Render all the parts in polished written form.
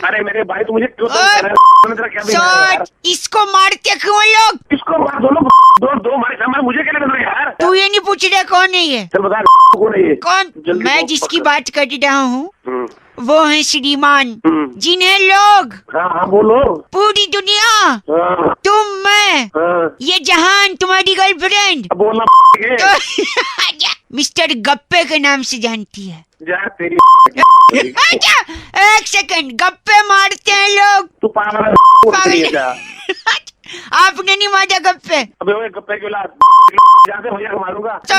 अरे मेरे भाई तू मुझे क्यों इसको मारते क्यों लोग? इसको मार दो लोग, दो मारे सामान, मुझे क्या लेना यार? तू ये नहीं पूछ रहा कौन है ये? चल बता कौन है ये? कौन? मैं जिसकी बात कर रहा हूँ वो है श्रीमान जिन्हें लोग हाँ बोलो। पूरी दुनिया तुम मैं ये जहान तुम्हारी गर्लफ्रेंड बोलना मिस्टर गप्पे के नाम से जानती है। जा तेरी एक सेकंड, गप्पे मारते हैं लोग। तू पागल आपने नहीं मारा गप्पे? अबे वो गप्पे क्यों जाते भैया को मारूंगा। तो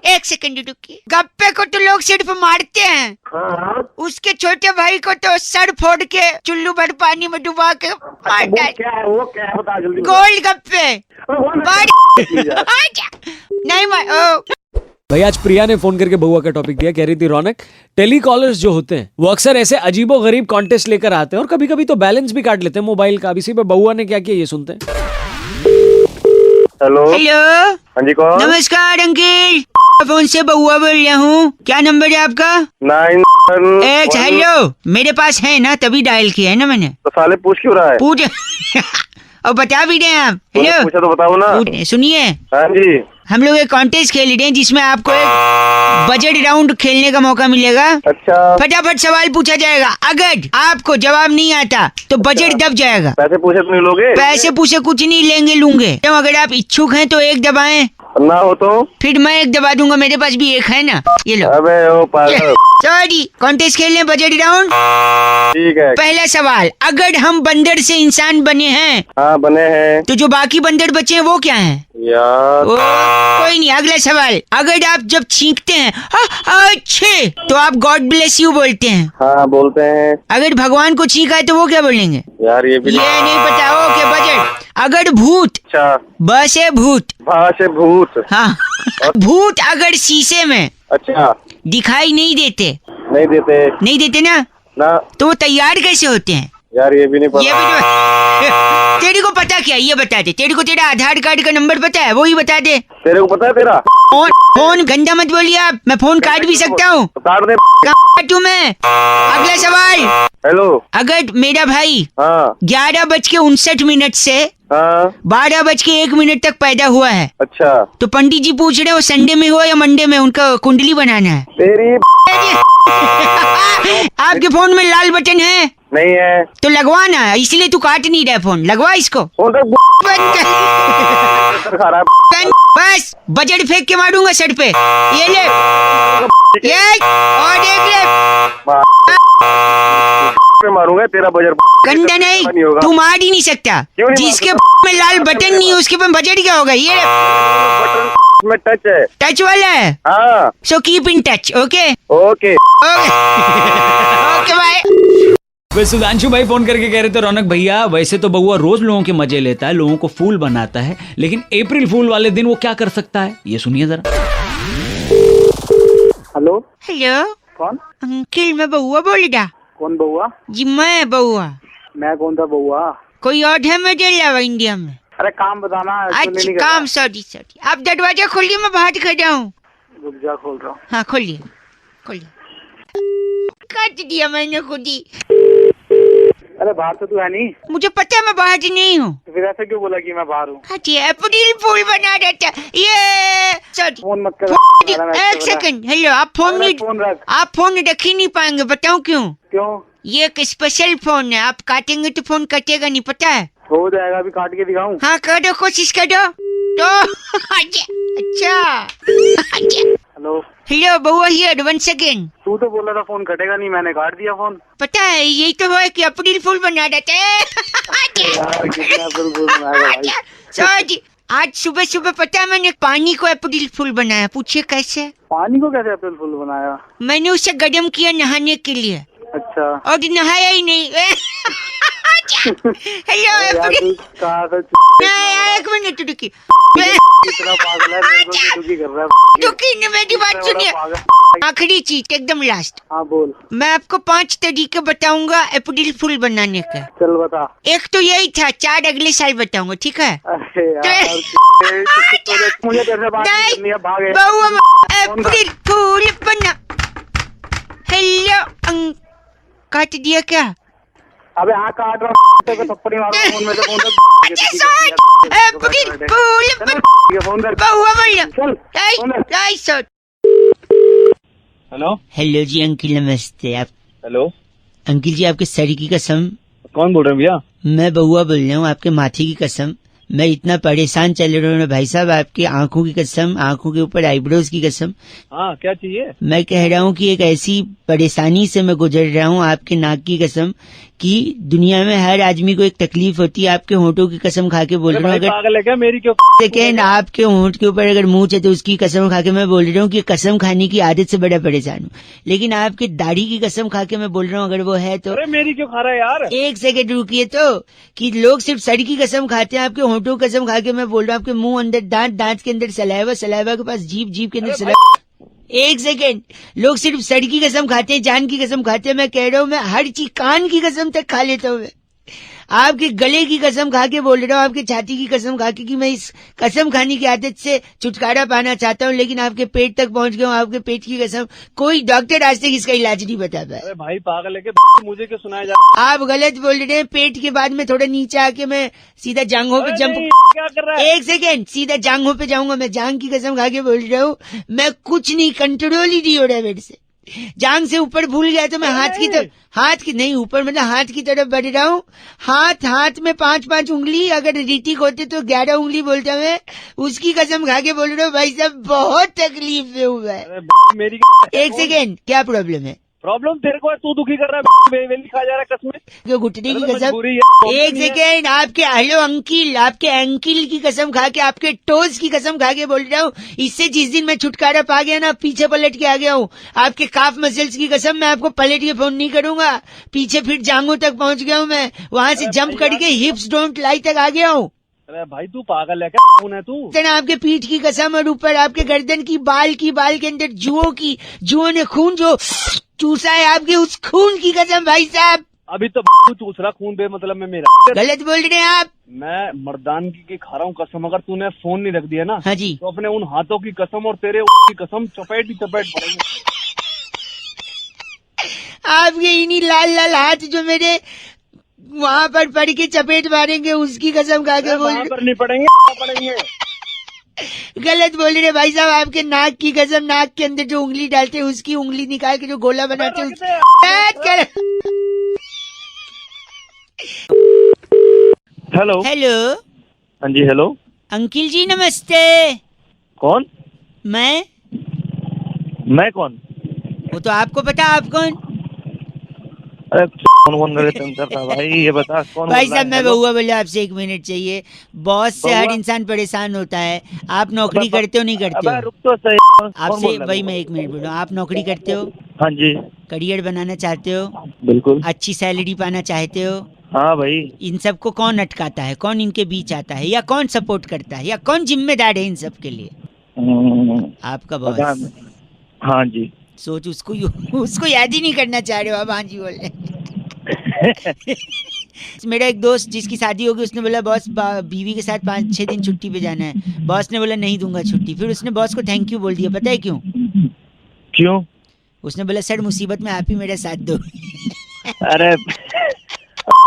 एक सेकंड रुकिए। गप्पे को तो लोग सिर्फ मारते हैं, उसके छोटे भाई को तो सर फोड़ के चुल्लू भर पानी में डुबा के मारता है। क्या है वो, क्या है बता जल्दी। गोल गप्पे नहीं भाई आज प्रिया ने फोन करके बउआ का टॉपिक दिया, कह रही थी रौनक टेलीकॉलर्स जो होते हैं वो अक्सर ऐसे अजीबो गरीब कॉन्टेस्ट लेकर आते हैं और कभी कभी तो बैलेंस भी काट लेते हैं मोबाइल का। इसी पे बउआ ने क्या किया ये सुनते हैं। हेलो हेलो, हाँ जी कौन? नमस्कार अंकिल, फोन से बउआ बोल रहा हूँ। क्या नंबर है आपका? 9 हेलो, मेरे पास है ना तभी डायल किया है ना मैंने। तो साले पूछ क्यों रहा है? पूछ और बता भी रहे हैं आप। हेलो पूछा तो बताओ ना। सुनिए, हाँ जी हम लोग एक कॉन्टेस्ट खेल रहे हैं जिसमें आपको एक बजट राउंड खेलने का मौका मिलेगा। अच्छा फटाफट सवाल पूछा जाएगा, अगर आपको जवाब नहीं आता तो बजट दब जाएगा। पैसे पूछे तो नहीं लोगे? पैसे पूछे कुछ नहीं लेंगे लूंगे। तो अगर आप इच्छुक हैं तो एक दबाएं, ना हो तो फिर मैं एक दबा दूंगा, मेरे पास भी एक है ना, ये लो। अबे ओ पागल। सॉरी, कॉन्टेस्ट खेल लें बजट राउंड। ठीक है। पहला सवाल, अगर हम बंदर से इंसान बने हैं हाँ बने हैं तो जो बाकी बंदर बचे हैं वो क्या हैं? यार कोई नहीं, अगला सवाल, अगर आप जब छींकते हैं अच्छे तो आप गॉड ब्लेस यू बोलते हैं। हाँ बोलते हैं। अगर भगवान को छींका है तो वो क्या बोलेंगे? यार ये भी ये नहीं पता। Okay budget. अगर भूत, अच्छा ब से भूत, भा से भूत, हाँ भूत अगर शीशे में अच्छा दिखाई नहीं देते नहीं देते ना तो वो तैयार कैसे होते हैं? यार ये भी नहीं पता। ये भी नहीं। तेरे को पता क्या, ये बता दे। तेरे को तेरा आधार कार्ड का नंबर पता है? वो ही बता दे। तेरे को पता है तेरा? फोन गंदा मत बोलिए आप, मैं फोन काट भी सकता हूँ। काट दे। काटू मैं। अगला सवाल, हेलो अगर मेरा भाई हाँ 11:59 से हाँ 12:01 तक पैदा हुआ है, अच्छा तो पंडित जी पूछ रहे हो संडे में हुआ या मंडे में, उनका कुंडली बनाना है। तेरी आपके फोन में लाल बटन है? नहीं है तो लगवाना है, इसलिए तू काट नहीं रहा फोन। लगवा इसको। फोन तक खा रहा है। बस बजट फेंक के मारूंगा सर पे। ये ले, ये और देख ले। मारूंगा तेरा बजट गंदा नहीं, तू मार ही नहीं सकता। जिसके में लाल बटन नहीं है उसके पे बजट क्या होगा? ये में टच है, टच वाला है। हाँ so keep in touch. Okay okay okay bye. वे सुधांशु भाई फोन करके कह रहे थे रौनक भैया वैसे तो बउआ रोज लोगों के मजे लेता है, लोगों को फूल बनाता है, लेकिन अप्रैल फूल वाले दिन वो क्या कर सकता है ये सुनिए जरा। हेलो हेलो कौन? अंकिल मैं बउआ बोल रहा। कौन बउआ? जी मैं बउआ। मैं कौन था बउआ? कोई और है मैं लावा इंडिया में। अरे काम बताना। अच्छा काम, सॉरी आप दरवाजा खोलिए, मैं बाहर खड़ा हूँ। रुक जा, खोल रहा हूँ। हाँ खोलिए खोलिए। काट दिया मैंने खुद ही। अरे बाहर तो तू है नहीं। मुझे पता है मैं बाहर ही नहीं हूँ। तो फिर ऐसे क्यों बोला कि मैं बाहर हूँ? अप्रैल फूल बना रहा था ये। सॉरी फोन मत कर। एक सेकंड। हेलो, आप फोन रख ही नहीं पाएंगे, बताऊँ क्यों? क्यों? ये एक स्पेशल फोन है, आप काटेंगे तो फोन कटेगा नहीं, पता है? हो जाएगा, अभी काट के दिखाऊं? हाँ करो, कोशिश करो तो। अच्छा हेलो हेलो बउआ हियर वंस अगेन। तू तो बोला था फोन कटेगा नहीं, मैंने काट दिया फोन। पता है यही तो है कि अप्रैल फूल बना देते हैं। सॉरी, आज सुबह सुबह पता है मैंने पानी को अप्रैल फूल बनाया। पूछिए कैसे? पानी को कैसे अप्रैल फूल बनाया? मैंने उसे गर्म किया नहाने के लिए। अच्छा और नहाया ही नहीं। हेलो एक मिनट रुकी। इतना पागल है, मेरे को भी दुखी कर रहा है। रुकी नहीं, मेरी बात सुनिए। आखिरी चीज एकदम लास्ट। हाँ बोल। मैं आपको 5 तरीके बताऊंगा अप्रैल फूल बनाने का। चल बता। एक तो यही था, 4 अगले साल बताऊंगा, ठीक है? अरे यार मुझे तेरे से बात नहीं करनी है, भाग। अप्रैल फूल बना। हेलो काट दिया क्या? अबे हाँ काट रहा हूँ तो थप्पड़ी मारूंगा फोन में से फोन फोन कर बहुआ बोल चल फोन कर। Right shot. हेलो हेलो जी अंकिल नमस्ते। आप हेलो अंकिल जी आपके सर की कसम कौन बोल रहे हैं भैया? मैं बहुआ बोल रहा हूँ। आपके माथे की कसम मैं इतना परेशान चल रहा हूँ भाई साहब। आपकी आंखों की कसम, आंखों के ऊपर आईब्रोज की कसम। हाँ क्या चाहिए? मैं कह रहा हूँ कि एक ऐसी परेशानी से मैं गुजर रहा हूँ आपके नाक की कसम कि दुनिया में हर आदमी को एक तकलीफ होती है। आपके होंठों की कसम खा के बोल अरे रहा हूँ। भाई अगर पागल है क्या? मेरी क्यों? सेकेंड आपके होंठ के ऊपर अगर मूंछ है तो उसकी कसम खा के मैं बोल रहा हूँ कि कसम खाने की आदत से बड़ा परेशान हूँ। लेकिन आपकी दाढ़ी की कसम खा के मैं बोल रहा हूँ अगर वो है तो अरे मेरी क्यों खा रहा है यार? एक सेकंड रुकिए तो कि लोग सिर्फ सर की कसम खाते हैं। आपके होंठों की कसम खा के मैं बोल रहा हूँ आपके मुंह अंदर दांत, दांत के अंदर सलाइवा, सलाइवा के पास जीभ, जीभ के अंदर अरे सलाइवा। एक सेकेंड, लोग सिर्फ सर की कसम खाते हैं, जान की कसम खाते हैं। मैं कह रहा हूँ मैं हर चीज, कान की कसम तक खा लेता हूँ। मैं आपके गले की कसम खा के बोल रहा हूँ, आपके छाती की कसम खा के कि मैं इस कसम खाने की आदत से छुटकारा पाना चाहता हूँ। लेकिन आपके पेट तक पहुंच गया हूँ। आपके पेट की कसम कोई डॉक्टर आज तक इसका इलाज नहीं बता पाया। अरे भाई पागल है क्या? मुझे क्यों सुनाया जा रहा आप गलत बोल रहे हैं। पेट के बाद में थोड़ा नीचे आके मैं सीधा जांघों पे है? जंप। नहीं, क्या कर रहा है? एक सेकेंड, सीधा जांघों पे जाऊंगा। मैं जांघ की कसम खा के बोल रहा हूँ मैं कुछ नहीं, कंट्रोल ही नहीं हो रहा है मेरे से। जांघ से ऊपर भूल गया तो मैं अरे हाथ की नहीं। तरफ, हाथ की नहीं ऊपर मतलब हाथ की तरफ बढ़ रहा हूँ। हाथ में 5-5 उंगली, अगर रीतिक होते तो 11 उंगली बोलता मैं। उसकी कसम खा के बोल रहा हूँ भाई साहब बहुत तकलीफ में हुआ है। अरे मेरी एक सेकेंड, क्या प्रॉब्लम है? प्रॉब्लम तेरे को है, तू दुखी कर रहा है। वेली खा जा रहा है कसमें। क्यों घुटने अरे की तो कसम? मजबूरी है। एक सेकेंड, आपके हेलो अंकिल, आपके एंकिल की कसम खा के, आपके टोज की कसम खा के बोल रहा हूँ। इससे जिस दिन मैं छुटकारा पा गया ना, पीछे पलट के आ गया हूँ। आपके काफ मसल्स की कसम, मैं आपको पलट के फोन नहीं करूंगा। पीछे फिर जांघों तक पहुंच गया हूँ मैं। वहां से अरे जंप भाई करके हिप्स डोंट लाई तक आ गया हूँ। अरे भाई तू पागल है क्या? कौन है तू? इतना आपके पीठ की कसम और ऊपर आपके गर्दन की, बाल के अंदर जुओं ने खून जो चूसा है आपके, उस खून की कसम भाई साहब। अभी तो तू चूस रहा खून बे मतलब में मेरा। गलत बोल रहे हैं आप। मैं मर्दानगी की खा रहा हूँ कसम। अगर तूने फोन नहीं रख दिया ना हाँ जी, तो अपने उन हाथों की कसम और तेरे की कसम चपेट ही चपेट पड़ेंगे। आपके इन्हीं लाल लाल हाथ जो मेरे वहां पर पड़ के चपेट मारेंगे, उसकी कसम खा के बोल वहाँ रहे। पर नहीं पड़ेंगे, पड़ेंगे। गलत बोल रहे भाई साहब। आपके नाक की कसम, नाक के अंदर जो उंगली डालते हैं उसकी उंगली निकाल के जो गोला बनाते हैं हेलो हेलो हाँ जी हेलो अंकिल जी नमस्ते। कौन? मैं कौन? वो तो आपको पता, आप कौन? अरे कौन बोल रहे तुम करता भाई? ये बता कौन भाई बोल रहा साहब है? मैं हेलो? बहुआ बोला, आपसे 1 मिनट चाहिए। बॉस से हर बहुआ? इंसान परेशान होता है। आप नौकरी अबे, करते हो नहीं करते अबे हो? रुक तो सही। कौन आपसे बोल रहा वही है? मैं 1 मिनट बोल रहा हूँ। आप नौकरी करते हो, हाँ जी करियर बनाना चाहते हो, बिल्कुल। अच्छी सैलरी पाना चाहते हो, हाँ भाई। इन सबको कौन अटकाता है? कौन इनके बीच आता है? या कौन सपोर्ट करता है? या कौन जिम्मेदार है इन सब के लिए? आपका पता बॉस। नहीं। हाँ जी सोच उसको उसको याद ही नहीं करना चाह रहे हो आप। हाँ जी बोल रहे मेरा एक दोस्त जिसकी शादी होगी, उसने बोला बॉस बीवी के साथ 5-6 दिन छुट्टी पे जाना है। बॉस ने बोला नहीं दूंगा छुट्टी। फिर उसने बॉस को थैंक यू बोल दिया। पता है क्यों? क्यों? उसने बोला सर मुसीबत में आप ही मेरा साथ दो। अरे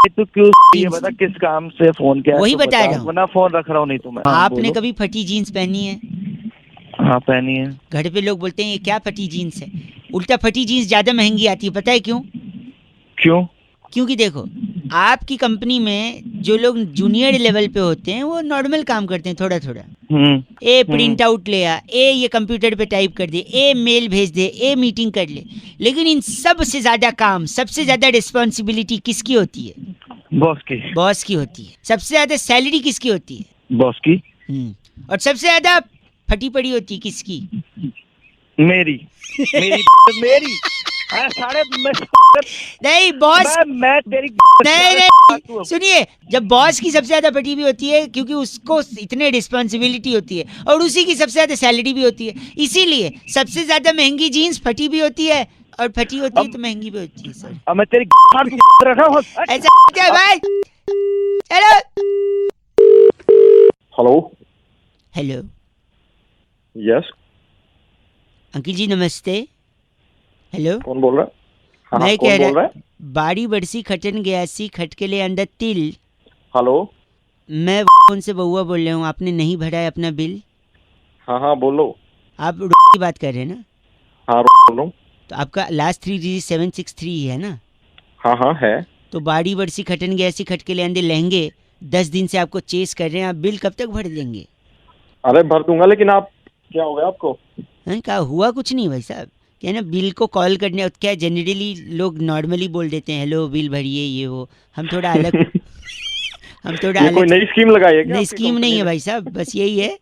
तू क्यों ये बता किस काम से फोन किया? वही तो बता रहा हूँ। वरना फोन रख रहा हूँ नहीं तो मैं। हाँ, आपने बोलो। कभी फटी जीन्स पहनी है? हाँ पहनी है। घर पे लोग बोलते हैं ये क्या फटी जीन्स है। उल्टा फटी जीन्स ज्यादा महंगी आती है। पता है क्यों? क्यों? क्योंकि देखो, आपकी कंपनी में जो लोग जूनियर लेवल पे होते हैं वो नॉर्मल काम करते हैं थोड़ा थोड़ा। ए प्रिंट आउट ले आ, ए ये कंप्यूटर पे टाइप कर दे, ए मेल भेज दे, ए मीटिंग कर ले। लेकिन इन सब से ज्यादा काम, सबसे ज्यादा रिस्पॉन्सिबिलिटी किसकी होती है? बॉस की। बॉस की होती है। सबसे ज्यादा सैलरी किसकी होती है? बॉस की। और सबसे ज्यादा फटी पड़ी होती है किसकी? मेरी। मेरी मेरी। साढ़े नहीं बॉस, मैं तेरी नहीं सुनिए, जब बॉस की सबसे ज्यादा फटी भी होती है क्योंकि उसको इतने रिस्पॉन्सिबिलिटी होती है और उसी की सबसे ज्यादा सैलरी भी होती है। इसीलिए सबसे ज्यादा महंगी जीन्स फटी भी होती है और फटी होती है तो महंगी भी होती है। सर अब मैं तेरी रखा हूँ। ऐसा क्या भाई? Hello hello hello yes uncle ji नमस्ते। हेलो कौन बोल रहा है? हाँ, मैं कौन कह बोल रहा रहा है? बाड़ी बरसी खटन गयासी खटके ले अंदर तिल। हेलो। मैं फोन से बउआ बोल रहा हूँ, आपने नहीं भरा है अपना बिल। हाँ हाँ बोलो। आप की बात कर रहे हैं ना? हाँ बोल रहा हूँ। तो आपका लास्ट 3 डिजिट 763 है ना? हाँ हाँ है। तो बाड़ी बरसी खटन गयासी खटके ले अंदर लहंगे 10 दिन से आपको चेस कर रहे हैं, आप बिल कब तक भर देंगे? अरे भर दूंगा, लेकिन आप क्या हो गया आपको? हैं, क्या हुआ? कुछ नहीं भाई साहब, क्या ना बिल को कॉल करने, क्या जनरली लोग नॉर्मली बोल देते हैं हेलो बिल भरिए ये वो, हम थोड़ा अलग हम थोड़ा ये कोई अलग। नई स्कीम लगाई है क्या नहीं आपकी स्कीम नहीं कंपनी है ने? भाई साहब, बस यही है।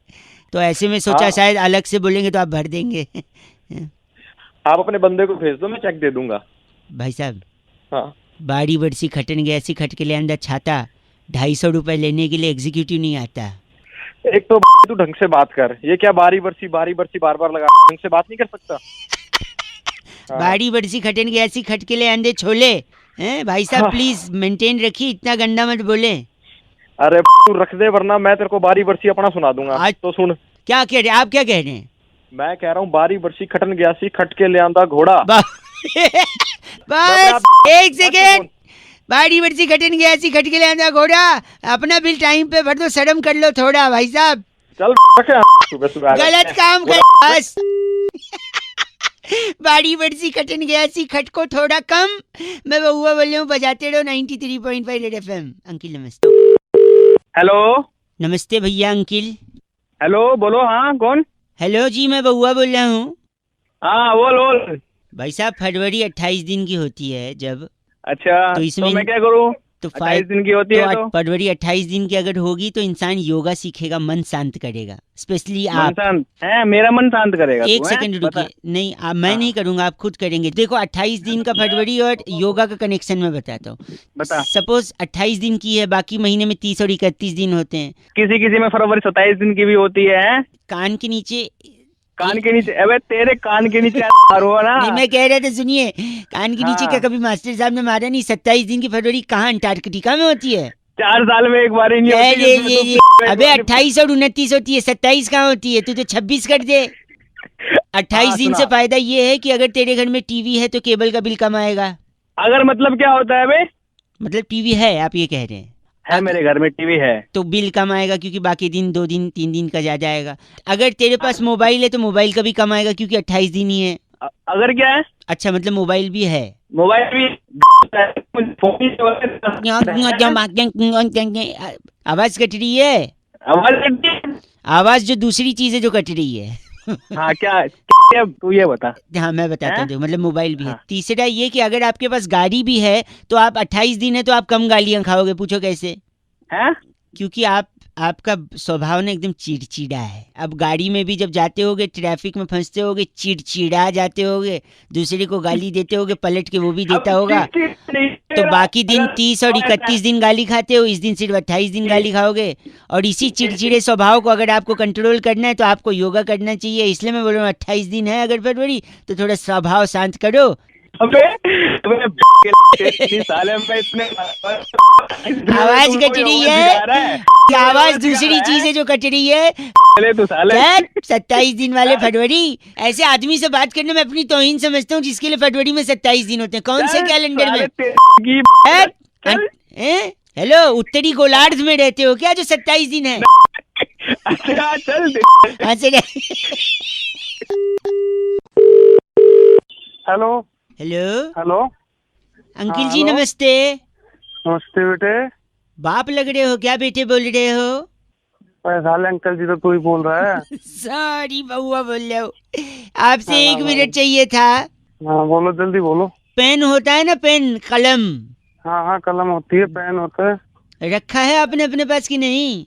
तो ऐसे में सोचा हाँ। शायद अलग से बोलेंगे तो आप भर देंगे। आप अपने बंदे को भेज दो, मैं चेक दे दूंगा। भाई साहब, हाँ। बाड़ी बरसी खटन गयासी खट के ले अंदर छाता 250 रुपए लेने के लिए एग्जीक्यूटिव नहीं आता। एक तो तू ढंग से बात कर, ये क्या बारी बरसी बार बार लगा, ढंग से बात नहीं कर सकता? हाँ। बाड़ी बरसी खटन गयासी खट के ले अंदर छोले हैं भाई साहब, हाँ। प्लीज मेंटेन रखिए, इतना गंदा मत बोले। अरे तू रख दे, वरना मैं तेरे को बारी बरसी अपना सुना दूंगा। आज- तो सुन, क्या कह रहे हैं आप, क्या कह रहे हैं? मैं कह रहा हूँ बारी बरसी खटन गयासी खट के ले आंदा घोड़ा। बस एक सेकेंड। बाड़ी बरसी खटन गयासी खट के ले आंदा घोड़ा, अपना बिल टाइम पे भर दो, शर्म कर लो थोड़ा भाई साहब। चल रखे सुबह सुबह गलत काम कर बस। बाड़ी बरसी खटन गयासी खट को थोड़ा कम। मैं बउआ बोल रहा हूँ, बजाते रहो 93.5 रेड FM। अंकिल नमस्ते। हेलो। नमस्ते भैया अंकिल। हेलो बोलो। हाँ कौन? हेलो जी, मैं बउआ बोल रहा हूँ। हाँ बोल बोल। भाई साहब फरवरी 28 दिन की होती है जब, अच्छा तो इसमें मैं क्या करूँ? तो 28 दिन की होती है तो फरवरी 28 दिन की अगर होगी तो इंसान योगा सीखेगा, मन शांत करेगा, स्पेशली मन आप। शांत है, मेरा मन शांत करेगा एक तू, हैं? सेकंड बता। रुकिए, नहीं मैं नहीं करूंगा, आप खुद करेंगे। देखो 28 दिन का फरवरी और योगा का कनेक्शन मैं बताता हूँ। बता। सपोज 28 दिन की है, बाकी महीने में 30 और 31 दिन होते हैं। किसी किसी में फरवरी 27 दिन की भी होती है। कान के नीचे, कान के नीचे, अबे तेरे कान के नीचे मारो ना। नहीं मैं कह रहा था सुनिए, कान के नीचे हाँ। क्या कभी मास्टर साहब ने मारा नहीं? 27 दिन की फरवरी कहाँ अंटार्कटिका में होती है? 4 साल में एक बार ही नहीं होती ये जिसमें ये तू- अबे 28 और 29 होती है, 27 कहाँ होती है? तू तो 26 कर दे। 28 हाँ, दिन सुना। से फायदा ये है कि अगर तेरे घर में टीवी है तो केबल का बिल कम आएगा। अगर मतलब क्या होता है बे? मतलब टीवी है, आप ये कह रहे हैं? है, मेरे घर में टीवी है। तो बिल कम आएगा क्योंकि बाकी दिन 2 दिन 3 दिन का ज्यादा आएगा। अगर तेरे पास मोबाइल है तो मोबाइल का भी कम आएगा क्योंकि 28 दिन ही है। अगर क्या है? अच्छा, मतलब मोबाइल भी है। मोबाइल भी फोन ही आवाज कट रही है, आवाज कटती है? आवाज जो दूसरी चीज है जो कट रही है। हाँ क्या तू ये बता। हाँ मैं बताता हैं? हूँ, मतलब मोबाइल भी है। हाँ। तीसरा ये कि अगर आपके पास गाड़ी भी है तो आप 28 दिन है तो आप कम गालियां खाओगे। पूछो कैसे? हैं? क्योंकि आपका स्वभाव ना एकदम चिड़चिड़ा है। अब गाड़ी में भी जब जाते होगे, ट्रैफिक में फंसते होगे, चिड़चिड़ा जाते होगे, दूसरे को गाली देते होगे, पलट के वो भी देता होगा। तो बाकी दिन 30 और 31 दिन गाली खाते हो, इस दिन सिर्फ 28 दिन गाली खाओगे। और इसी चिड़चिड़े स्वभाव को अगर आपको कंट्रोल करना है तो आपको योगा करना चाहिए। इसलिए मैं बोल रहा हूँ 28 दिन है अगर फरवरी, तो थोड़ा स्वभाव शांत करो। साले में इतने आवाज कट रही है, आवाज दूसरी चीज है जो कट रही है। तू साले 27 दिन वाले फरवरी, ऐसे आदमी से बात करने में अपनी तौहीन समझता हूँ जिसके लिए फरवरी में 27 दिन होते हैं। कौन से कैलेंडर में? हेलो, उत्तरी गोलार्ध में रहते हो क्या जो 27 दिन है? अच्छा चल हाँ, चले। हेलो। Hello hello. अंकिल जी हेलो। नमस्ते। नमस्ते बेटे। बाप लग रहे हो क्या? बेटे बोल रहे हो? साले अंकल जी तो तू ही बोल रहा है। सॉरी बउआ बोल रहे हो। आपसे हाँ, 1 मिनट चाहिए था। हाँ बोलो, जल्दी बोलो। पेन होता है ना, पेन, कलम हाँ हाँ कलम होती है, पेन होता है। रखा है आपने अपने पास कि नहीं?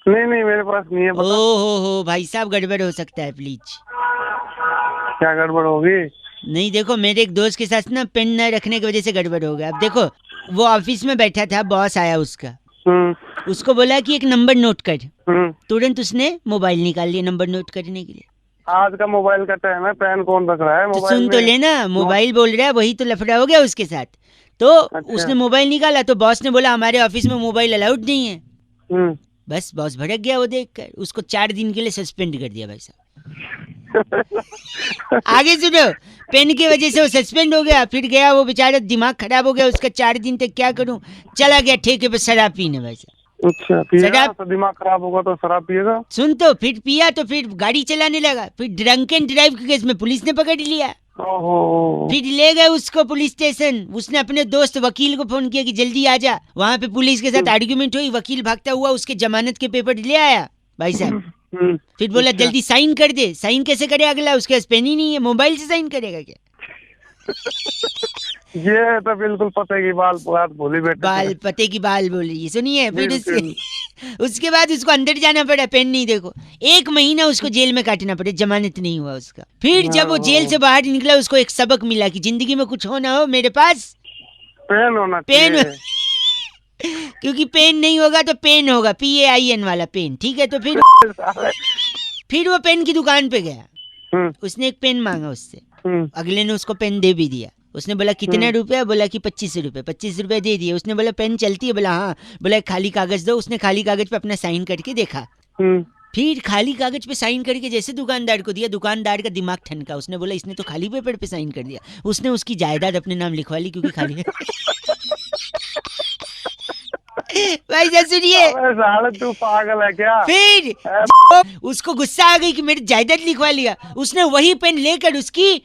नहीं नहीं मेरे पास नहीं है। बता हो भाई साहब, गड़बड़ हो सकता है, प्लीज। क्या गड़बड़ होगी? नहीं देखो, मेरे एक दोस्त के साथ ना पेन न रखने की वजह से गड़बड़ हो गया। अब देखो, वो ऑफिस में बैठा था, बॉस आया उसका, उसको बोला कि एक नंबर नोट कर। तुरंत उसने मोबाइल निकाल लिया नंबर नोट करने के लिए। आज का मोबाइल का टाइम है, पेन कौन रख रहा है तो मोबाइल सुन तो लेना, मोबाइल बोल रहा है, वही तो लफड़ा हो गया उसके साथ। तो अच्छा। उसने मोबाइल निकाला तो बॉस ने बोला हमारे ऑफिस में मोबाइल अलाउड नहीं है। में। बस बॉस भड़क गया वो देखकर, उसको 4 दिन के लिए सस्पेंड कर दिया भाई साहब। आगे सुनो, पेन की वजह से वो सस्पेंड हो गया, फिर गया वो बेचारा, दिमाग खराब हो गया उसका, 4 दिन तक क्या करूं, चला गया ठेके पे शराब पीने। वैसे अच्छा पिएगा शराब- तो दिमाग खराब होगा तो शराब पिएगा। सुन, तो फिर पिया तो फिर गाड़ी चलाने लगा, फिर ड्रंक एंड ड्राइव के केस में पुलिस ने पकड़ लिया। ओहो फिर ले गए उसको पुलिस स्टेशन। उसने अपने दोस्त वकील को फोन किया कि जल्दी आ जा। वहाँ पे पुलिस के साथ आर्ग्यूमेंट हुई, वकील भागता हुआ उसके जमानत के पेपर ले आया भाई साहब। फिर बोला जल्दी साइन कर दे। साइन कैसे करे अगला, उसके पास पेन ही नहीं है, मोबाइल से साइन करेगा क्या? ये तो बिल्कुल पते की बात भोली बेटे। बाल पते की बाल बोल रही है, सुनिए। फिर उसके बाद उसको अंदर जाना पड़ा, पेन नहीं, देखो 1 महीना उसको जेल में काटना पड़े, जमानत नहीं हुआ उसका। फिर जब वो जेल से बाहर निकला, उसको एक सबक मिला कि जिंदगी में कुछ हो ना हो, मेरे पास पेन होना पेन चाहिए। क्योंकि पेन नहीं होगा तो पेन होगा, PAIN वाला पेन, ठीक है। तो फिर वो पेन की दुकान पे गया, उसने एक पेन मांगा उससे, अगले ने उसको पेन दे भी दिया। उसने बोला कितना रुपया, बोला कि 25 रुपए। 25 रुपए दे दिए। उसने बोला पेन चलती है, बोला हाँ। बोला खाली कागज दो। उसने खाली कागज पे अपना साइन करके देखा। फिर खाली कागज पे साइन करके जैसे दुकानदार को दिया, दुकानदार का दिमाग ठनका। उसने बोला इसने तो खाली पेपर पे साइन कर दिया। उसने उसकी जायदाद अपने नाम लिखवा ली, क्योंकि खाली भाई साहब सुनिए, साले तू पागल है क्या? फिर उसको गुस्सा आ गई कि मेरी जायदाद लिखवा लिया। उसने वही पेन लेकर उसकी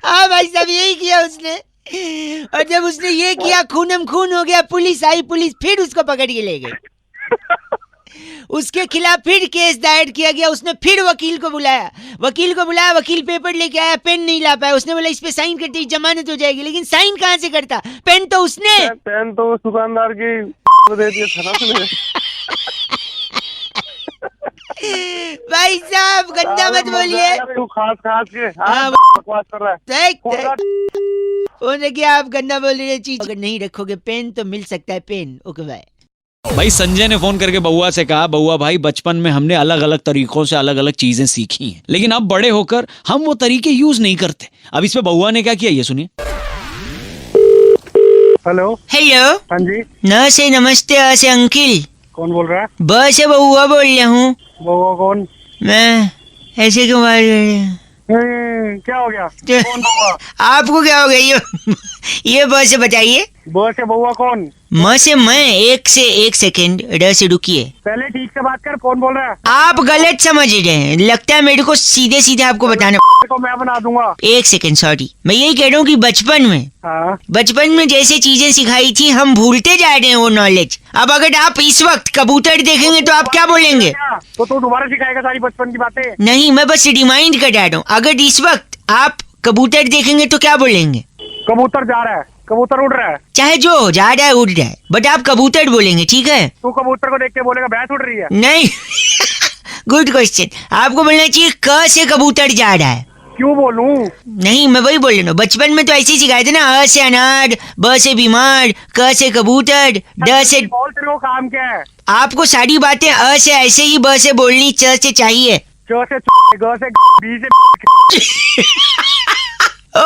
हाँ भाई साहब यही किया उसने। और जब उसने ये किया, खूनम खून हो गया। पुलिस आई, पुलिस फिर उसको पकड़ के ले गई। उसके खिलाफ फिर केस दायर किया गया। उसने फिर वकील को बुलाया, वकील पेपर लेके आया, पेन नहीं ला पाया। उसने बोला इस पे साइन करते ही जमानत हो जाएगी, लेकिन साइन कहाँ से करता, पेन तो उसने पेन तो उस दुकानदार की दे दिया था ना उसने। भाई साहब गंदा मत बोलिए। तू खास के हाँ, बकवास कर रहा है। होने क्या आप गंदा बोल रहे चीज। अगर नहीं रखोगे पेन तो मिल सकता है पेन। Okay bye. भाई संजय ने फोन करके बउआ से कहा, बउआ भाई बचपन में हमने अलग अलग तरीकों से अलग अलग चीजें सीखी हैं, लेकिन अब बड़े होकर हम वो तरीके यूज नहीं करते। अब इस पे बउआ ने क्या किया ये सुनिए। हेलो हेलो, हाँ जी न से नमस्ते से अंकिल। कौन बोल रहा है? बस से बउआ बोल रहा हूँ वो कौन? मैं। ऐसे क्यों मार रहे हैं? क्या हो गया? कौन बउआ? आपको क्या हो गया ये बस से बताइए। बस से बउआ कौन? म से मैं। एक सेकेंड, र से रुकिए। पहले ठीक से बात कर। कौन बोल रहा है? आप गलत समझ रहे हैं, लगता है मेरे को सीधे सीधे आपको बताना। को मैं बना दूंगा। एक सेकेंड, सॉरी। मैं यही कह रहा हूँ कि बचपन में जैसे चीजें सिखाई थी हम भूलते जा रहे हैं वो नॉलेज। अब अगर आप इस वक्त कबूतर देखेंगे तो आप क्या बोलेंगे? तो तू दोबारा सिखाएगा सारी बचपन की बातें? नहीं, मैं बस रिमाइंड कर रहा हूँ। अगर इस वक्त आप कबूतर देखेंगे तो क्या बोलेंगे? कबूतर जा रहा है, कबूतर उड़ रहा है। चाहे जो हो, जा रहा है उड़ रहा है, बट आप कबूतर बोलेंगे, ठीक है? तू कबूतर को देख के बोलेगा भैंस उड़ रही है। नहीं गुड क्वेश्चन। आपको बोलना चाहिए क से कबूतर जा रहा है। क्यों बोलूं? नहीं, मैं वही बोल रहा हूँ। बचपन में तो ऐसे ही सिखाए थे ना, अ से अनार, ब से बीमार, क से कबूतर, ड से। बोल तेरे को काम क्या है? आपको सारी बातें अ से ऐसे ही, ब से बोलनी, च से चाहिए। च से ग से बी से ओ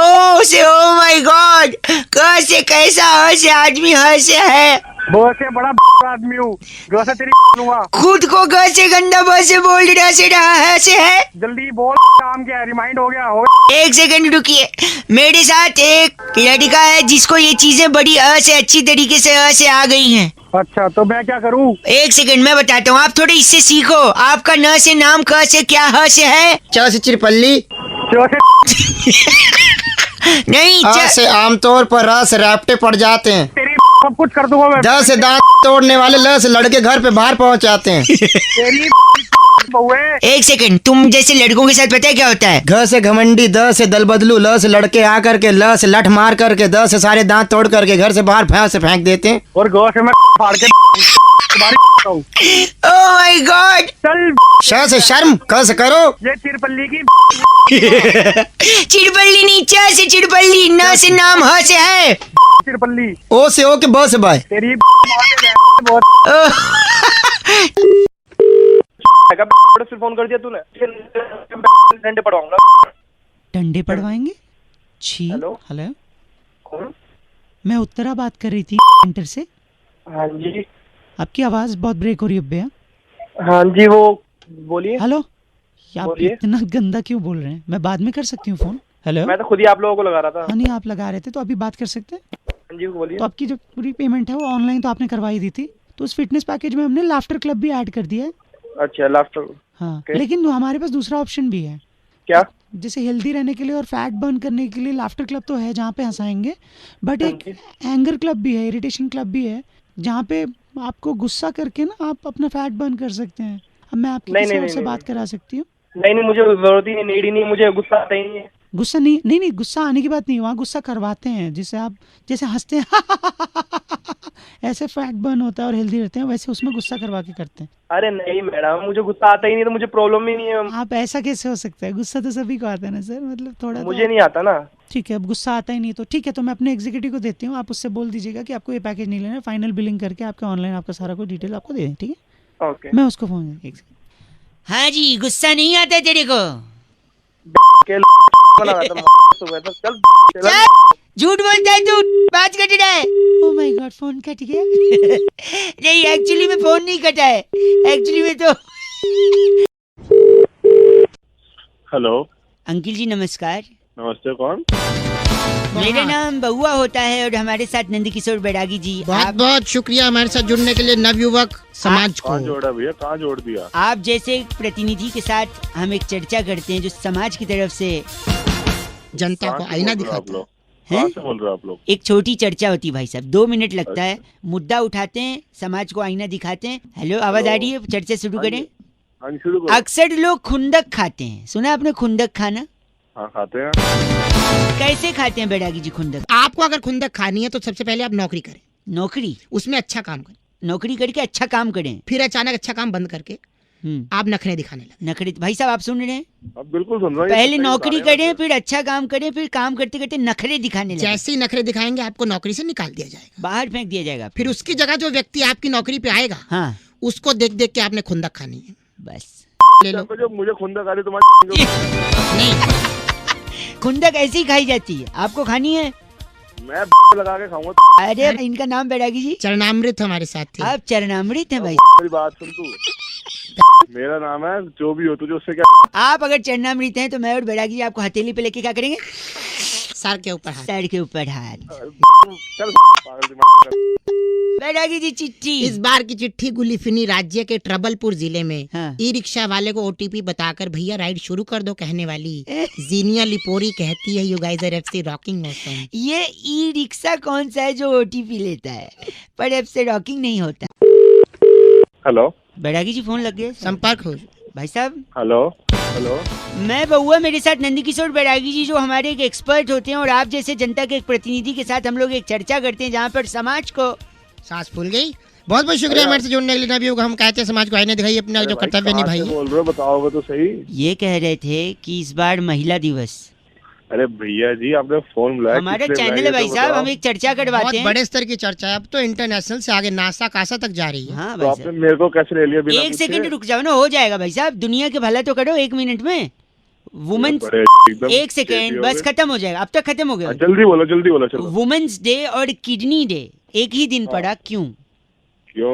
माय गॉड। क से कैसा, अ से आदमी, ह से है। ब से बड़ा आदमी हूँ, ग से तेरी लूंगा। खुद को ग से गंदा, ब से बोल रहा से रहा, है से है। जल्दी बोल काम क्या है? रिमाइंड हो गया हो गया। एक सेकंड रुकिए। मेरे साथ एक लड़का है जिसको ये चीजें बड़ी अ से अच्छी तरीके से अ से आ गई हैं। अच्छा तो मैं क्या करूँ? एक सेकंड मैं बताता हूँ, आप थोड़े इससे सीखो। आपका न से नाम, क से क्या, ह से है। च से चिरपल्ली, च से नहीं, आ से आमतौर पर र से राफ्टे पड़ जाते हैं, तेरी सब कुछ कर दूंगा मैं। द से दांत तोड़ने वाले, ल से लड़के घर पे बाहर पहुंच जाते हैं, तेरी बहुए। एक सेकंड, तुम जैसे लड़कों के साथ पता है क्या होता है? घ से घमंडी, द से दल बदलू, ल से लड़के आ करके, ल से लठ मार करके, द से सारे दांत तोड़ करके घर से बाहर भैंस से फेंक देते हैं, और ग से मैं फाड़ के तुम्हारी हूँ। Oh my God. चल श से शर्म, क से करो, ये चिरपल्ली की चिड़पल्ली नहीं, च से चिड़पल्ली, न से नाम, ह से है। चिरपल्ली। ओ से ओ के ब से बाय, तेरी बहुत से फोन कर दिया तूने, डंडे पड़वाऊंगा। डंडे पड़वाएंगे? छी। हेलो। हेलो, कौन? मैं उत्तरा बात कर रही थी सेंटर से। हाँ जी। आपकी आवाज बहुत ब्रेक हो रही है भैया। हाँ जी, वो बोलिए। हेलो, ये आप बोलिए। इतना गंदा क्यों बोल रहे हैं? मैं बाद में कर सकती हूँ फोन। हेलो, मैं तो खुद ही आप लोगों को लगा रहा था। हाँ नहीं आप लगा रहे थे तो अभी बात कर सकते हैं। हाँ जी, बोलिए। तो आपकी जो पूरी पेमेंट है वो ऑनलाइन तो आपने करवाई दी थी, तो उस फिटनेस पैकेज में हमने लाफ्टर क्लब भी ऐड कर दिया है। अच्छा, लास्ट हाँ Okay. लेकिन हमारे पास दूसरा ऑप्शन भी है, क्या? जैसे हेल्दी रहने के लिए और फैट बर्न करने के लिए लाफ्टर क्लब तो है जहाँ पे हंसाएंगे, बट एक एंगर क्लब भी है, इरिटेशन क्लब भी है, जहाँ पे आपको गुस्सा करके ना आप अपना फैट बर्न कर सकते हैं। अब मैं आपकी नहीं, किसी नहीं, और नहीं, से नहीं, बात करा सकती हूँ। नहीं, मुझे जरूरत ही नहीं, नीड ही नहीं, मुझे गुस्सा आता ही नहीं है। गुस्सा नहीं नहीं नहीं, गुस्सा आने की बात नहीं, वहाँ गुस्सा करवाते हैं, जिसे आप जैसे हंसते हैं ऐसे फैट बर्न होता है और हेल्दी रहते हैं, वैसे उसमें गुस्सा करवा के करते हैं। अरे नहीं मैडम, मुझे गुस्सा आता ही नहीं, तो मुझे प्रॉब्लम ही नहीं है। आप ऐसा कैसे हो सकता है? गुस्सा तो सभी को आता है ना सर, मतलब थोड़ा तो मुझे नहीं आता ना। ठीक है, अब गुस्सा आता ही नहीं तो ठीक है, तो मैं अपने एग्जीक्यूटिव को देती हूँ, आप उससे बोल दीजिएगा कि आपको ये पैकेज नहीं लेना, फाइनल बिलिंग करके आपका ऑनलाइन आपका सारा कुछ डिटेल आपको दे दें, ठीक है? ओके। मैं उसको फोन हाँ जी, गुस्सा नहीं आता तेरे को? के बना रहा था सुबह तो चल चल, झूठ बोलता है तू, बात कट रहा है। Oh my God, phone cut गया। नहीं, एक्चुअली में फोन नहीं कटा है, एक्चुअली में तो। हेलो, अंकिल जी नमस्कार, नमस्ते। कौन? मेरा नाम बउआ होता है और हमारे साथ नंदकिशोर बैरागी जी। बहुत आप बहुत शुक्रिया हमारे साथ जुड़ने के लिए नवयुवक समाज को। कहाँ जोड़ा भैया, कहाँ जोड़ दिया? आप जैसे एक प्रतिनिधि के साथ हम एक चर्चा करते हैं जो समाज की तरफ से जनता कहाँ को से आईना बोल रहे हो आप दिखाता है। लोग? कहाँ से बोल रहे हो आप लोग? एक छोटी चर्चा होती है भाई साहब, 2 मिनट लगता है, मुद्दा उठाते हैं, समाज को आईना दिखाते हैं। हेलो, आवाज आ रही है? चर्चा शुरू करें। हाँ जी, शुरू करो। अक्सर लोग खुंदक खाते हैं, सुना आपने खुंदक खाना? हाँ, खाते हैं। कैसे खाते हैं बैरागी जी खुंदक? आपको अगर खुंदक खानी है तो सबसे पहले आप नौकरी करें, नौकरी, उसमें अच्छा काम करें, नौकरी करके अच्छा काम करें। फिर अचानक अच्छा काम बंद करके आप नखरे दिखाने लगे। नखरे, भाई साहब आप सुन रहे हैं? अब बिल्कुल सुन रहा हूँ। पहले नौकरी करें, फिर अच्छा काम करें, फिर काम करते करते नखरे दिखाने लगे, जैसे ही नखरे दिखाएंगे आपको नौकरी से निकाल दिया जाएगा। बाहर फेंक दिया जाएगा। फिर उसकी जगह जो व्यक्ति आपकी नौकरी पे आएगा हाँ, उसको देख देख के आपने खुंदक खानी है। बस। ले लो। जो मुझे खुंदक आ रही तुम्हारी नहीं, खुंदक ऐसी ही खाई जाती है, आपको खानी है? मैं लगा के खाऊंगा। अरे इनका नाम बैरागी जी, चरणामृत हमारे साथ थे। आप चरणामृत हैं भाई। मेरी बात सुन तू। मेरा नाम है, जो भी हो तुझे उससे क्या? आप अगर चरणामृत हैं तो मैं और बैरागी जी आपको हथेली पे लेके क्या करेंगे? सर के ऊपर हाथ। सर के ऊपर हाथ। चल पागल दिमाग का। बैरागी जी चिट्ठी। इस बार की चिट्ठी गुलिफिनी राज्य के ट्रबलपुर जिले में हाँ। ई रिक्शा वाले को ओटीपी बताकर भैया राइड शुरू कर दो कहने वाली जीनिया लिपोरी कहती है, you guys are FC rocking awesome. ये ई रिक्शा कौन सा है जो ओटीपी लेता है, पर ऐप से रॉकिंग नहीं होता? हेलो, बैरागी जी फोन लग गए। संपर्क हो। भाई साहब, हेलो, हेलो। मैं बउआ, मेरे साथ नंदकिशोर बैरागी जी जो हमारे एक एक्सपर्ट होते हैं, और आप जैसे जनता के एक प्रतिनिधि के साथ हम लोग एक चर्चा करते हैं जहाँ पर समाज को। सांस फूल गई। बहुत बहुत शुक्रिया हमारे से जुड़ने के लिए नवयुवक। हम कहते हैं समाज को आईने दिखाइए, अपना जो कर्तव्य कहाँ से निभाइए। बोल रहे हो, बताओगे तो सही। ये कह रहे थे कि इस बार महिला दिवस, अरे भैया जी, आपने फोन बुलाया, हमारा किस लिए चैनल है बुलाया भाई ये तो साहब, बताओ। हम एक चर्चा करवाते बहुत हैं। बड़े स्तर की चर्चा है, अब तो इंटरनेशनल से आगे नासा कासा तक जा रही है। हाँ तो भाई आपने साहब, मेरे को कैसे ले लिया बिना एक पूछे? सेकंड रुक जाओ ना, हो जाएगा भाई साहब, दुनिया के भला तो करो 1 मिनट में। वुमेन्स, बड़े एकदम एक सेकेंड हो बस, गए। खत्म हो जाएगा, अब तक खत्म हो हाँ, गया। जल्दी बोलो चलो। वुमेन्स डे और किडनी डे एक ही दिन पड़ा, क्यों? क्यों,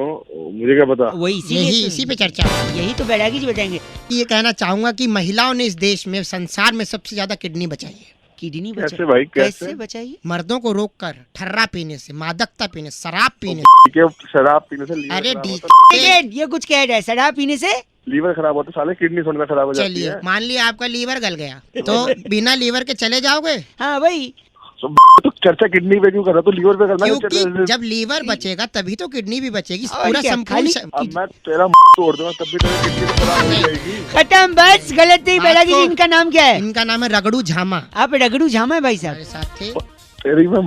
मुझे क्या पता? वही यही इसी इसी पे चर्चा हो। यही तो बैरागी जी बताएंगे। ये कहना चाहूंगा कि महिलाओं ने इस देश में, संसार में सबसे ज्यादा किडनी बचाई है। किडनी कैसे भाई, कैसे? बचाइए? मर्दों को रोककर ठर्रा पीने से, मादकता पीने, शराब पीने ठीक है, शराब पीने से लीवर अरे खराब डी होता सेकेंड, ये कुछ कह रहा है, शराब पीने से? है। लीवर खराब होता है साले, किडनी थोड़ी ना खराब हो जाती चलिए है। मान लिया आपका लीवर गल गया तो बिना लीवर के चले जाओगे? हाँ भाई, तो चर्चा किडनी पे क्यों कर रहा, तो लीवर पे करना है क्योंकि चर्चा। जब लीवर बचेगा तभी तो किडनी भी बचेगी। और पूरा क्या, संपूर्ण अब मैं तेरा तोड़ दूंगा तब भी तेरी किडनी तो खराब हो जाएगी। खत्म, बस, गलत नहीं। बात बैरागी जी, को- इनका नाम क्या है? इनका नाम है रगड़ू झामा। आप रगड़ू झामा है भाई हमारे साहब? साथ थे। तेरी मैं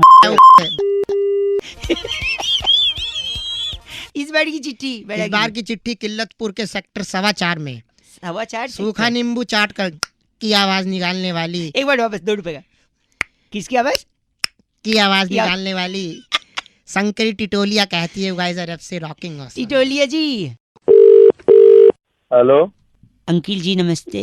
इस बार की चिट्ठी इस बैरागी बार जी। की चिट्ठी किल्लतपुर के सेक्टर 4.25 में हवा चाट सूखा नींबू चाट कर की आवाज निकालने वाली, एक बार वापस, 2 रुपए का। किसकी आवाज? की आवाज या- निकालने वाली शंकरी टिटोलिया कहती है, guys are FC rocking awesome. Titolia ji. Hello, uncle ji नमस्ते,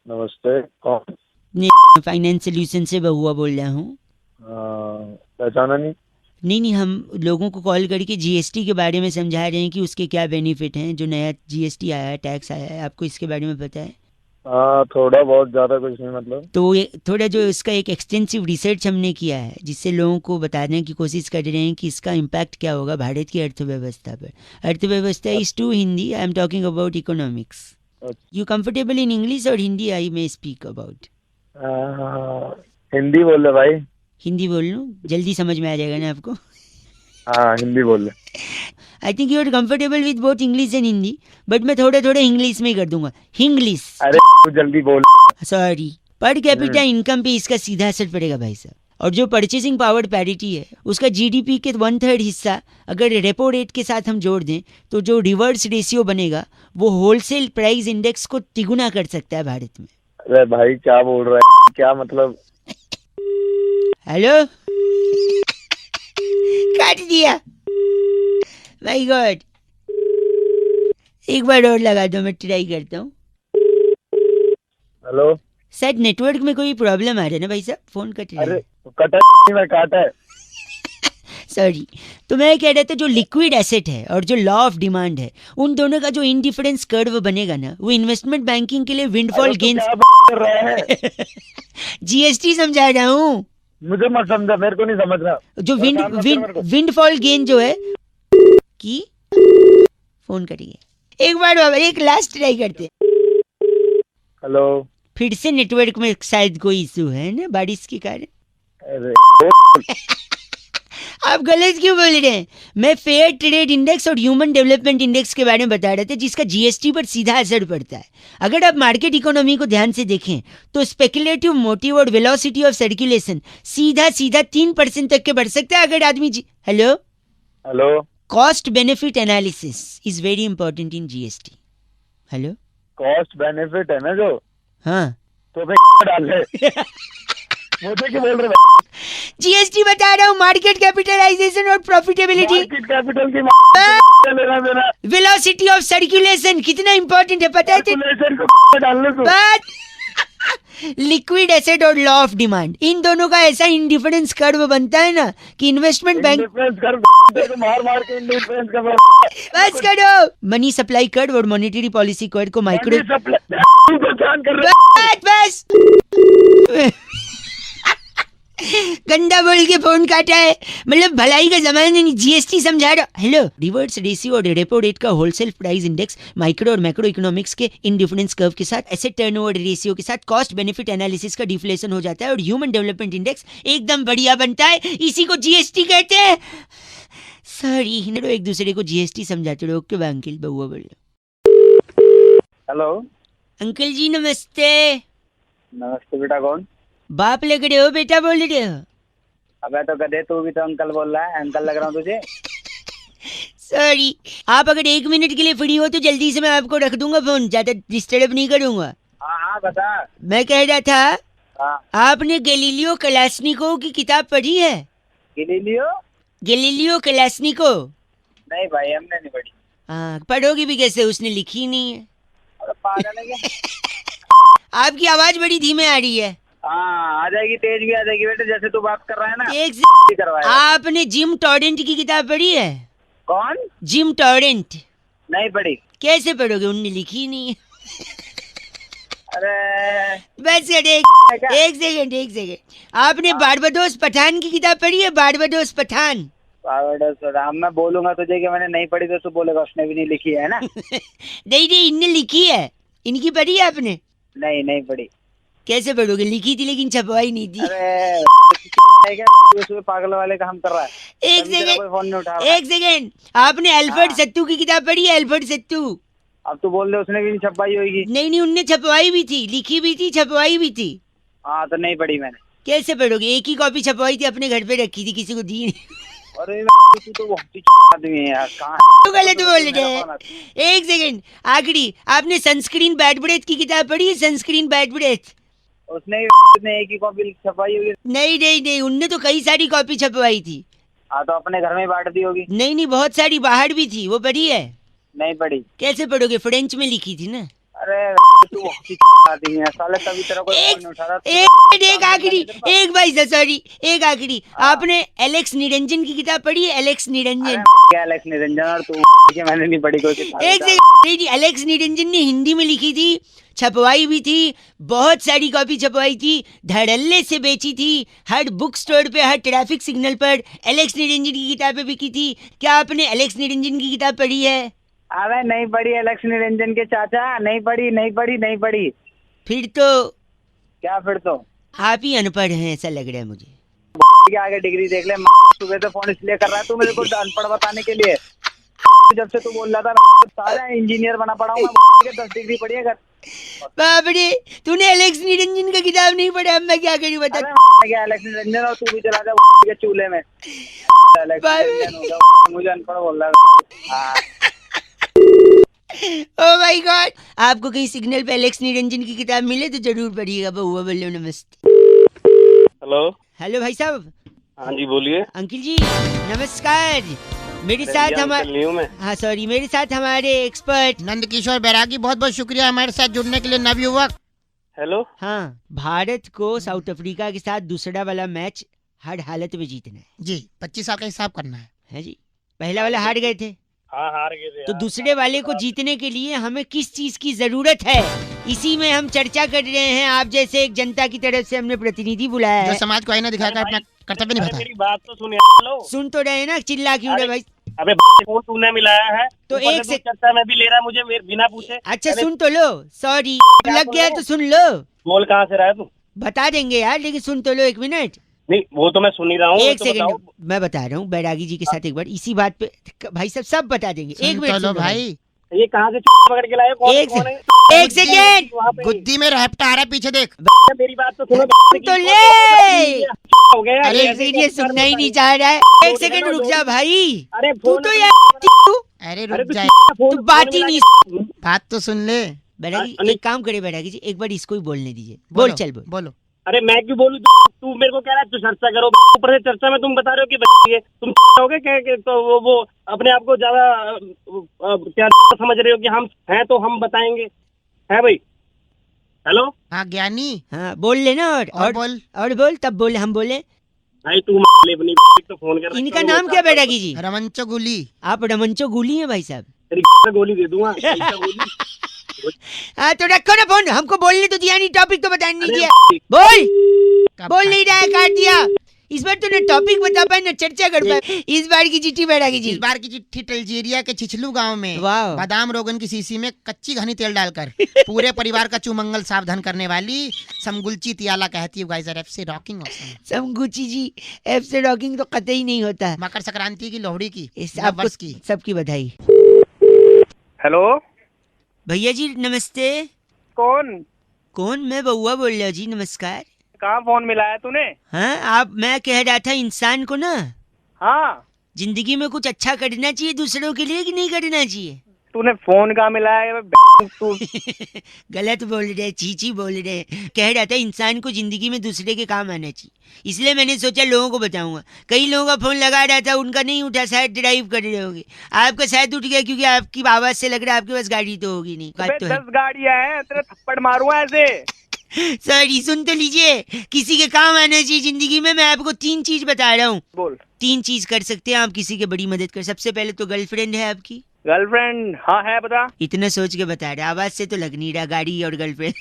नमस्ते। कौन? फाइनेंस सोल्यूशन से बहुआ बोल रहा हूँ। पहचाना नहीं। नहीं नहीं, हम लोगों को कॉल करके जीएसटी के बारे में समझा रहे हैं कि उसके क्या बेनिफिट हैं। जो नया जीएसटी आया है, टैक्स आया है, आपको इसके बारे में पता है? हाँ थोड़ा बहुत, ज्यादा कुछ नहीं मतलब। तो ये थोड़ा जो इसका एक एक्सटेंसिव रिसर्च हमने किया है, जिससे लोगों को बताने की कोशिश कर रहे हैं कि इसका इम्पैक्ट क्या होगा भारत की अर्थव्यवस्था पर। अर्थव्यवस्था is to Hindi, I am talking about economics. You comfortable in English और Hindi I may speak about? Hindi बोल रहे भाई। हिंदी बोल लूँ, जल्दी समझ में आ जाएगा ना आपको? हाँ हिंदी बोल रहे। I think you are comfortable with both English and Hindi, but मैं थोड़ा थोड़ा इंग्लिश में ही कर दूंगा। हिंग्लिश, अरे तू जल्दी बोल। सॉरी। पर कैपिटा इनकम पे इसका सीधा असर पड़ेगा भाई साहब। और जो परचेसिंग पावर पैरिटी है, उसका जीडीपी के 1/3 हिस्सा अगर रेपो रेट के साथ हम जोड़ दें, तो जो रिवर्स रेशियो बनेगा वो होलसेल प्राइस इंडेक्स को तिगुना कर सकता है भारत में। अरे भाई क्या बोल रहा है, क्या मतलब? हेलो, काट दिया। माय गॉड, एक बार और लगा दो, मैं ट्राई करता हूँ। हेलो। शायद नेटवर्क में कोई प्रॉब्लम आ रहा है ना भाई साहब, फोन कट रहा अरे है। कटा नहीं, मैं काटा है। सॉरी। तो मैं कह रहा था, जो लिक्विड एसेट है और जो लॉ ऑफ डिमांड है, उन दोनों का जो इंडिफरेंस कर्व बनेगा ना, वो इन्वेस्टमेंट बैंकिंग के लिए विंडफॉल गेन्स। क्या कर रहा है? जीएसटी समझा रहा हूँ। मुझे मत समझा, मेरे को नहीं समझ रहा। जो काम मत कर मेरे को। विंडफॉल गेन जो है की फोन करिए एक बार बाबा, एक लास्ट ट्राई करते। हेलो। फिर से नेटवर्क में शायद कोई इशू है ना, बारिश के कारण। अरे आप गलत क्यों बोल रहे हैं? मैं फेयर ट्रेड इंडेक्स और ह्यूमन डेवलपमेंट इंडेक्स के बारे में बता रहे थे, जिसका जीएसटी पर सीधा असर पड़ता है। अगर आप मार्केट इकोनॉमी को ध्यान से देखें, तो स्पेकुलेटिव मोटिव और वेलोसिटी ऑफ सर्कुलेशन सीधा 3% तक के बढ़ सकता है अगर आदमी hello hello. Cost benefit analysis is very important in GST. Hello, cost benefit है ना जो, हाँ तो भाई डाल है। मुझे क्यों बोल रहे? जीएसटी बता रहा हूँ, मार्केट कैपिटलाइजेशन और प्रॉफिटेबिलिटी, मार्केट कैपिटल की लेना देना, वेलोसिटी ऑफ सर्कुलेशन कितना इंपॉर्टेंट है पता है? कैलकुलेशन को डालने को। लिक्विड एसेट और लॉ ऑफ डिमांड, इन दोनों का ऐसा इंडिफरेंस कर्व बनता है ना कि इन्वेस्टमेंट बैंक मार मार के इंडिफरेंस कर। बस करो। मनी सप्लाई कर्व और मॉनेटरी पॉलिसी कर्व को माइक्रो पहचान कर रहे। बस गंदा बोल के फोन काटा है, मतलब भलाई का जमाना नहीं। जीएसटी समझा रहा। हेलो, रिवर्स रेशियो और रेपो रेट का होलसेल प्राइस इंडेक्स माइक्रो और मैक्रो इकोनॉमिक्स के इंडिफरेंस कर्व के साथ एसेट टर्नओवर रेशियो के साथ कॉस्ट बेनिफिट एनालिसिस का डिफ्लेशन हो जाता है और ह्यूमन डेवलपमेंट इंडेक्स एकदम बढ़िया बनता है। इसी को जीएसटी कहते हैं। सॉरी, एक दूसरे को जीएसटी समझाते रहो। ओके अंकल, बउआ बोलो। हेलो। अंकल जी नमस्ते। नमस्ते बेटा, कौन? बाप लग रहे हो बेटा बोल रहे हो? अबे तो गधे, तू भी तो अंकल बोल रहा है। अंकल लग रहा हूँ तुझे? सॉरी, आप अगर 1 मिनट के लिए फ्री हो तो जल्दी से मैं आपको रख दूंगा फोन, ज्यादा डिस्टर्ब नहीं करूंगा। हाँ हाँ बता। मैं कह रहा था, हाँ। आपने गैलीलियो कलास्निकोव की किताब पढ़ी है? गैलीलियो कलास्निकोव? नहीं भाई, हमने नहीं पढ़ी। हाँ, पढ़ोगी भी कैसे, उसने लिखी नहीं है। अरे पागल है क्या? आपकी आवाज बड़ी धीमे आ रही है। हाँ, आ जाएगी, तेज भी आ जाएगी बेटे, जैसे तू बात कर रहा है ना। एक करवाएगा। आपने जिम टॉरेंट की किताब पढ़ी है? कौन? Gym torrent? नहीं पढ़ी। कैसे पढ़ोगे, उनने लिखी नहीं है। अरे बस एक सेकंड। आपने बारबाडोस पठान की किताब पढ़ी है? बारबाडोस पठान। मैं बोलूंगा तुझे कि मैंने नहीं पढ़ी तो तू बोलेगा उसने भी नहीं लिखी है ना। नहीं, इनने लिखी है। इनकी पढ़ी है आपने? नहीं पढ़ी। कैसे पढ़ोगे, लिखी थी लेकिन छपवाई नहीं थी। अरे उसमें पागल वाले काम कर रहा है। एक सेकंड, आपने अल्फ्रेड सत्तू की किताब पढ़ी है? अल्फ्रेड सत्तू। अब तू बोल रहे उसने भी नहीं छपवाई होगी। नहीं, उनने छपवाई भी थी, लिखी भी थी, छपवाई भी थी। हाँ तो नहीं पढ़ी मैंने। कैसे पढ़ोगे, एक ही कॉपी छपवाई थी, अपने घर पे रखी थी, किसी को दी नहीं। अरे तू तो बहुत ही आदमी है यार, कहाँ तो गलत बोल रहे हैं। एक सेकंड, आखिरी, आपने सनस्क्रीन बैड ब्रेथ की किताब पढ़ी है? Sunscreen bad breath. उसने एक ही कॉपी छपवाई होगी। नहीं, उनने तो कई सारी कॉपी छपवाई थी। हाँ तो अपने घर में बांट दी होगी। नहीं, बहुत सारी बाहर भी थी, वो पढ़ी है? नहीं पढ़ी। कैसे पढ़ोगे, फ्रेंच में लिखी थी ना। अरे तू आदमी है साले, तभी तेरा कोई फोन नहीं उठा रहा। एक आखिरी, एक भाई सॉरी, एक आखिरी, आपने एलेक्स निरंजन की किताब पढ़ी है? एलेक्स निरंजन, क्या एलेक्स निरंजन और तू के मैंने नहीं पढ़ी कोई किताब। एक सेकंड, नहीं, एलेक्स निरंजन ने हिंदी में लिखी थी, छपवाई भी थी, बहुत सारी कॉपी छपवाई थी, धड़ल्ले से बेची थी, हर बुक स्टोर पे, हर ट्रैफिक सिग्नल पर एलेक्स निरंजन की किताबें बिकी थी। क्या आपने एलेक्स निरंजन की किताब पढ़ी है? अबे नहीं पढ़ी एलेक्स निरंजन के चाचा, नहीं पढ़ी नहीं पढ़ी नहीं पढ़ी। फिर तो क्या फिर तो आप ही अनपढ़ हैं ऐसा लग रहा है मुझे। के आगे डिग्री देख ले। सुबह से फोन इसलिए कर रहा है तू मेरे को अनपढ़ बताने के लिए। जब से तू बोल रहा था सारा इंजीनियर बना पड़ा हूँ मैं, 10 डिग्री पढ़ी है। बाप रे, तूने एलेक्स निरंजन का किताब नहीं पढ़ा, अब मैं क्या करूं बता। क्या एलेक्स निरंजन, और तू भी चला जा के चूल्हे में। एलेक्स निरंजन हो गया, मुझे अनपढ़ बोल रहा है। ओ माय गॉड, आपको कहीं सिग्नल पे एलेक्स निरंजन की किताब मिले तो जरूर पढ़िएगा। बहुआ बोलो नमस्ते। हेलो। हेलो भाई साहब। हाँ जी बोलिए। अंकिल जी नमस्कार। मेरे साथ हमारे, हाँ सॉरी, मेरे साथ हमारे एक्सपर्ट नंदकिशोर बैरागी, बहुत बहुत शुक्रिया हमारे साथ जुड़ने के लिए नवयुवक। हेलो। हाँ, भारत को साउथ अफ्रीका के साथ दूसरा वाला मैच हर हालत में जीतना है जी, 25 साल का हिसाब करना है जी। पहला वाला हार गए थे, हाँ हार गए थे। तो दूसरे वाले को जीतने के लिए हमें किस चीज की जरूरत है, इसी में हम चर्चा कर रहे हैं। आप जैसे एक जनता की तरफ से हमने प्रतिनिधि बुलाया जो है। समाज को आईना दिखाकर अपना कर्तव्य निभाता है। मेरी बात तो सुन यार। सुन तो रहे ना, चिल्ला क्यों रहे भाई? अबे फोन तूने मिलाया है तो ऊपर एक से से तू चर्चा में भी ले रहा है मुझे बिना पूछे। अच्छा अरे सुन तो लो, सॉरी लग सुन गया लो? तो सुन लो, बोल कहाँ से रहा है तू? बता देंगे यार, लेकिन सुन तो लो, एक मिनट, नहीं वो तो मैं सुन ही रहा हूँ। एक तो सेकंड, बताओ। मैं बता रहा हूँ बैरागी जी के साथ एक बार इसी बात पे भाई सब सब बता देंगे। एक मिनट चलो सुन लो भाई, ये कहाँ से पकड़ के लाए? कौन एक कौन है? एक सेकेंड, वहाँ पे गुद्दी में रहपटा आ रहा है, पीछे देख। मेरी बात तो सुनो। तो ले हो गया। अरे एक सेकंड, ये सुनना ही नहीं चाह रहा है। एक सेकंड रुक जा भाई, अरे तू फोन तो यार अरे अरे रुक जाए, तू बात ही नहीं। बात तो सुन ले। बैरागी अरे- एक काम करे, बैरागी जी एक बार इसको ही बोलने दीजिए। बोल चल बोल। बोलो। अरे मैं क्यों बोलूं? तू मेरे को कह रहा है तू चर्चा करो, ऊपर से चर्चा में तुम बता रहे हो कि ये तुम होगे क्या? तो वो अपने आप को ज्यादा क्या समझ रहे हो कि हम हैं तो हम बताएंगे, है भाई? हेलो हाँ ज्ञानी, हाँ बोल लेना, और बोल। और बोल, तब बोले हम बोले। भाई तू अपनी तो फोन कर। इनका नाम क्या बैरागी जी? रमंचो गुली। आप रमंचो गुली हैं भाई साहब? तेरी गोली दे दूंगा। हाँ तो रखो ना फोन, हमको बोलने तो दिया नहीं, टॉपिक तो बताने नहीं अरे दिया। बोल नहीं रहा है, काट दिया। इस बार तो न टॉपिक बता पाए न चर्चा कर पाए। इस बार की चिट्ठी बैरागी जी, इस बार की चिट्ठी अल्जीरिया के छिछलू गांव में वाह। बादाम रोगन की शीशी में कच्ची घनी तेल डालकर पूरे परिवार का चुमंगल सावधान करने वाली समगुलची तियाला कहती है guys are FC rocking awesome. समगुची जी, एफ से रॉकिंग तो कतई नहीं होता। मकर संक्रांति की, लोहड़ी की, इस नव आपको वर्ष की। सबकी बधाई। हेलो भैया जी नमस्ते। कौन? कौन? मैं बउआ बोल रहा हूँ जी, नमस्कार। कहाँ फोन मिलाया तूने? हाँ आप, मैं कह रहा था इंसान को ना हाँ जिंदगी में कुछ अच्छा करना चाहिए दूसरों के लिए कि नहीं करना चाहिए? तूने फोन कहाँ मिलाया? तू गलत बोल रहे, चीची बोल रहे। कह रहा था इंसान को जिंदगी में दूसरे के काम आना चाहिए, इसलिए मैंने सोचा लोगों को बताऊंगा। कई लोगों का फोन लगा रहा था, उनका नहीं उठा, शायद ड्राइव कर रहे होंगे। आपका शायद उठ गया क्योंकि आपकी आवाज से लग रहा है आपके पास गाड़ी तो होगी नहीं। बात तो है। 10 गाड़ियाँ हैं, तेरे थप्पड़ मारूंगा ऐसे। सॉरी, सुन तो लीजिए, किसी के काम आना चाहिए जिंदगी में। मैं आपको 3 चीज बता रहा हूँ। बोल। 3 चीज कर सकते हैं आप किसी के बड़ी मदद कर। सबसे पहले तो गर्लफ्रेंड है आपकी? गर्लफ्रेंड हाँ है, बता। इतना सोच के बता रहे, आवाज से तो लग नहीं रहा। गाड़ी और गर्लफ्रेंड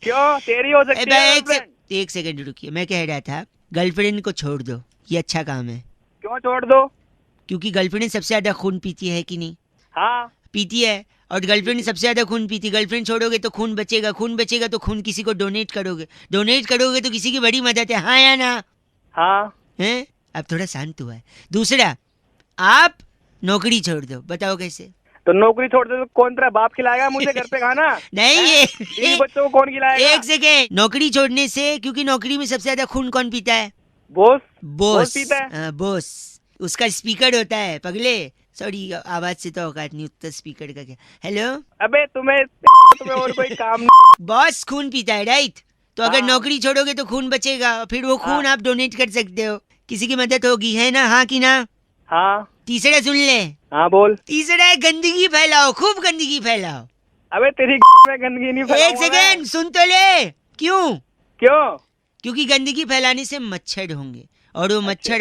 क्यों तेरी हो सकती है गर्लफ्रेंड? एक सेकंड रुकिए, मैं कह रहा था गर्लफ्रेंड को छोड़ दो, ये अच्छा काम है। क्यों छोड़ दो? क्योंकि गर्लफ्रेंड सबसे ज्यादा खून पीती है कि नहीं? हाँ पीती है, और गर्लफ्रेंड सबसे ज्यादा खून पीती। गर्लफ्रेंड छोड़ोगे तो खून बचेगा, खून बचेगा तो खून किसी को डोनेट करोगे, डोनेट करोगे तो किसी की बड़ी मदद है। हाँ या ना? हाँ हैं? अब थोड़ा शांत हुआ है। दूसरा, आप नौकरी छोड़ दो, बताओ कैसे? तो नौकरी छोड़ दे तो कौन तेरा बाप खिलाएगा मुझे घर पे खाना? नहीं ये बच्चों को कौन खिलाएगा? एक सेकेंड, नौकरी छोड़ने से, क्योंकि नौकरी में सबसे ज्यादा खून कौन पीता है? बॉस। बॉस पीता है? हाँ, बॉस। उसका स्पीकर होता है पगले। सॉरी, आवाज से तो औकात नहीं उतना, स्पीकर का क्या। हेलो, अबे तुम्हें और कोई काम नहीं? बॉस खून पीता है, राइट? तो अगर हाँ। नौकरी छोड़ोगे तो खून बचेगा, फिर वो खून हाँ। आप डोनेट कर सकते हो, किसी की मदद होगी, है ना? हाँ कि ना? हाँ तीसरा सुन ले, हाँ बोल। तीसरा है गंदगी फैलाओ, खूब गंदगी फैलाओ। अबे तेरी में गंदगी नहीं एक फैलाऊंगा मैं। सेकेंड सुन तो ले। क्यों? क्यों? क्योंकि गंदगी फैलाने से मच्छर होंगे और वो मच्छर